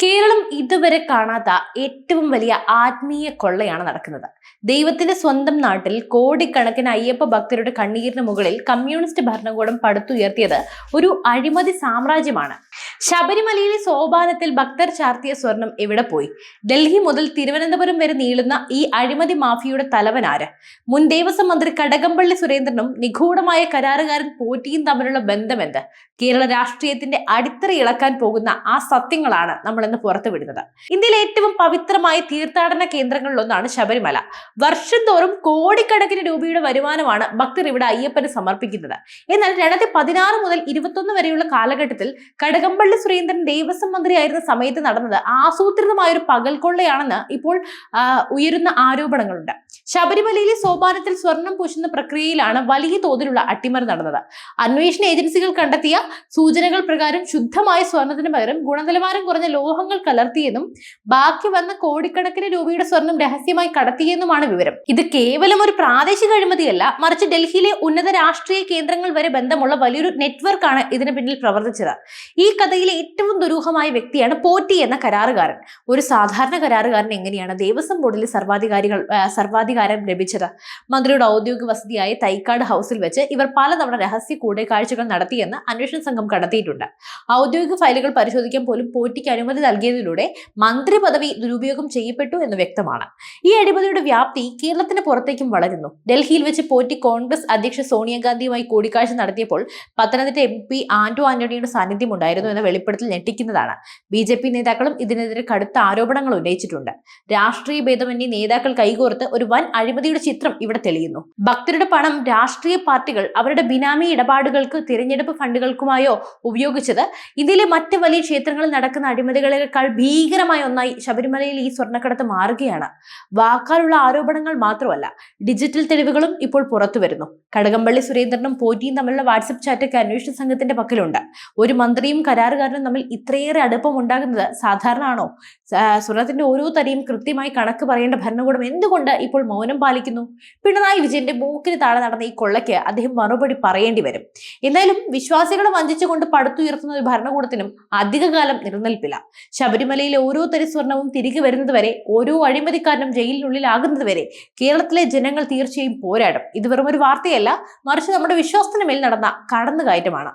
കേരളം ഇതുവരെ കാണാത്ത ഏറ്റവും വലിയ ആത്മീയ കൊള്ളയാണ് നടക്കുന്നത്. ദൈവത്തിന്റെ സ്വന്തം നാട്ടിൽ കോടിക്കണക്കിന് അയ്യപ്പ ഭക്തരുടെ കണ്ണീരിന് മുകളിൽ കമ്മ്യൂണിസ്റ്റ് ഭരണകൂടം പടുത്തുയർത്തിയത് ഒരു അഴിമതി സാമ്രാജ്യമാണ്. ശബരിമലയിലെ സോപാനത്തിൽ ഭക്തർ ചാർത്തിയ സ്വർണം എവിടെ പോയി? ഡൽഹി മുതൽ തിരുവനന്തപുരം വരെ നീളുന്ന ഈ അഴിമതി മാഫിയയുടെ തലവനാര്? മുൻ ദേവസ്വം മന്ത്രി കടകംപള്ളി സുരേന്ദ്രനും നിഗൂഢമായ കരാറുകാരൻ പോറ്റിയും തമ്മിലുള്ള ബന്ധമെന്ത്? കേരള രാഷ്ട്രീയത്തിന്റെ അടിത്തറ ഇളക്കാൻ പോകുന്ന ആ സത്യങ്ങളാണ് നമ്മൾ ഇന്ന് പുറത്തുവിടുന്നത്. ഇന്ത്യയിലെ ഏറ്റവും പവിത്രമായ തീർത്ഥാടന കേന്ദ്രങ്ങളിലൊന്നാണ് ശബരിമല. വർഷം തോറും കോടിക്കണക്കിന് രൂപയുടെ വരുമാനമാണ് ഭക്തർ ഇവിടെ അയ്യപ്പന് സമർപ്പിക്കുന്നത്. എന്നാൽ 2016 മുതൽ 2021 വരെയുള്ള കാലഘട്ടത്തിൽ കടകംപള്ളി സുരേന്ദ്രൻ ദേവസ്വം മന്ത്രിയായിരുന്ന സമയത്ത് നടന്നത് ആസൂത്രിതമായ ഒരു പകൽക്കൊള്ളയാണെന്ന് ഇപ്പോൾ ഉയരുന്ന ആരോപണങ്ങളുണ്ട്. ശബരിമലയിലെ സോപാനത്തിൽ സ്വർണം പൂശുന്ന പ്രക്രിയയിലാണ് വലിയ തോതിലുള്ള അട്ടിമറി നടന്നത്. അന്വേഷണ ഏജൻസികൾ കണ്ടെത്തിയ സൂചനകൾ പ്രകാരം ശുദ്ധമായ സ്വർണത്തിന് പകരം ഗുണനിലവാരം കുറഞ്ഞ ലോഹങ്ങൾ കലർത്തിയെന്നും ബാക്കി വന്ന കോടിക്കണക്കിന് രൂപയുടെ സ്വർണം രഹസ്യമായി കടത്തിയെന്നുമാണ് വിവരം. ഇത് കേവലം ഒരു പ്രാദേശിക അഴിമതിയല്ല, മറിച്ച് ഡൽഹിയിലെ ഉന്നത രാഷ്ട്രീയ കേന്ദ്രങ്ങൾ വരെ ബന്ധമുള്ള വലിയൊരു നെറ്റ്വർക്കാണ് ഇതിന് പിന്നിൽ പ്രവർത്തിച്ചത്. ഈ കഥയിലെ ഏറ്റവും ദുരൂഹമായ വ്യക്തിയാണ് പോറ്റി എന്ന കരാറുകാരൻ. ഒരു സാധാരണ കരാറുകാരൻ എങ്ങനെയാണ് ദേവസ്വം ബോർഡിലെ സർവാധികാരം ലഭിച്ചത്? മന്ത്രിയുടെ ഔദ്യോഗിക വസതിയായ തൈക്കാട് ഹൗസിൽ വെച്ച് ഇവർ പലതവണ രഹസ്യ കൂടിക്കാഴ്ചകൾ നടത്തിയെന്ന് അന്വേഷണ സംഘം കണ്ടെത്തിയിട്ടുണ്ട്. ഔദ്യോഗിക ഫയലുകൾ പരിശോധിക്കാൻ പോലും പോറ്റിക്ക് അനുമതി നൽകിയതിലൂടെ മന്ത്രി പദവി ദുരുപയോഗം ചെയ്യപ്പെട്ടു എന്ന് വ്യക്തമാണ്. ഈ അഴിമതിയുടെ വ്യാപ്തി കേരളത്തിന് പുറത്തേക്കും വളരുന്നു. ഡൽഹിയിൽ വെച്ച് പോറ്റി കോൺഗ്രസ് അധ്യക്ഷ സോണിയാഗാന്ധിയുമായി കൂടിക്കാഴ്ച നടത്തിയപ്പോൾ പത്തനംതിട്ട MP ആന്റോ ആന്റണിയുടെ സാന്നിധ്യം ഉണ്ടായിരുന്നു എന്ന വെളിപ്പെടുത്തൽ ഞെട്ടിക്കുന്നതാണ്. BJP നേതാക്കളും ഇതിനെതിരെ കടുത്ത ആരോപണങ്ങൾ ഉന്നയിച്ചിട്ടുണ്ട്. രാഷ്ട്രീയ ഭേദമന്യേ നേതാക്കൾ കൈകോർത്ത് ഒരു വൻ അഴിമതിയുടെ ചിത്രം ഇവിടെ തെളിയുന്നു. ഭക്തരുടെ പണം രാഷ്ട്രീയ പാർട്ടികൾ അവരുടെ ബിനാമി ഇടപാടുകൾക്ക്, തിരഞ്ഞെടുപ്പ് ഫണ്ടുകൾക്കുമായോ ഉപയോഗിച്ചത് ഇന്ത്യയിലെ മറ്റ് വലിയ ക്ഷേത്രങ്ങളിൽ നടക്കുന്ന അഴിമതികളേക്കാൾ ഭീകരമായ ഒന്നായി ശബരിമലയിൽ ഈ സ്വർണ്ണക്കടത്ത് മാറുകയാണ്. വാക്കാലുള്ള ആരോപണങ്ങൾ മാത്രമല്ല, ഡിജിറ്റൽ തെളിവുകളും ഇപ്പോൾ പുറത്തു വരുന്നു. കടകംപള്ളി സുരേന്ദ്രനും പോറ്റിയും തമ്മിലുള്ള വാട്സപ്പ് ചാറ്റൊക്കെ അന്വേഷണ സംഘത്തിന്റെ പക്കലുണ്ട്. ഒരു മന്ത്രിയും കരാറുകാരനും തമ്മിൽ ഇത്രയേറെ അടുപ്പം ഉണ്ടാകുന്നത് സാധാരണ ആണോ? സ്വർണത്തിന്റെ ഓരോ തരിയും കൃത്യമായി കണക്ക് പറയേണ്ട ഭരണകൂടം എന്തുകൊണ്ട് ഇപ്പോൾ മൗനം പാലിക്കുന്നു? പിണറായി വിജയന്റെ മൂക്കിന് താഴെ നടന്ന ഈ കൊള്ളയ്ക്ക് അദ്ദേഹം മറുപടി പറയേണ്ടി വരും. എന്തായാലും വിശ്വാസികളെ വഞ്ചിച്ചുകൊണ്ട് പടുത്തുയർത്തുന്ന ഒരു ഭരണകൂടത്തിനും അധികകാലം നിലനിൽപ്പില്ല. ശബരിമലയിലെ ഓരോ തരി സ്വർണവും തിരികെ വരുന്നതുവരെ, ഓരോ അഴിമതിക്കാരനും ജയിലിനുള്ളിലാകുന്നത് വരെ കേരളത്തിലെ ജനങ്ങൾ തീർച്ചയായും പോരാടും. ഇത് വെറും ഒരു വാർത്തയല്ല, മറിച്ച് നമ്മുടെ വിശ്വാസത്തിന് മേൽ നടന്ന കടന്നുകയറ്റമാണ്.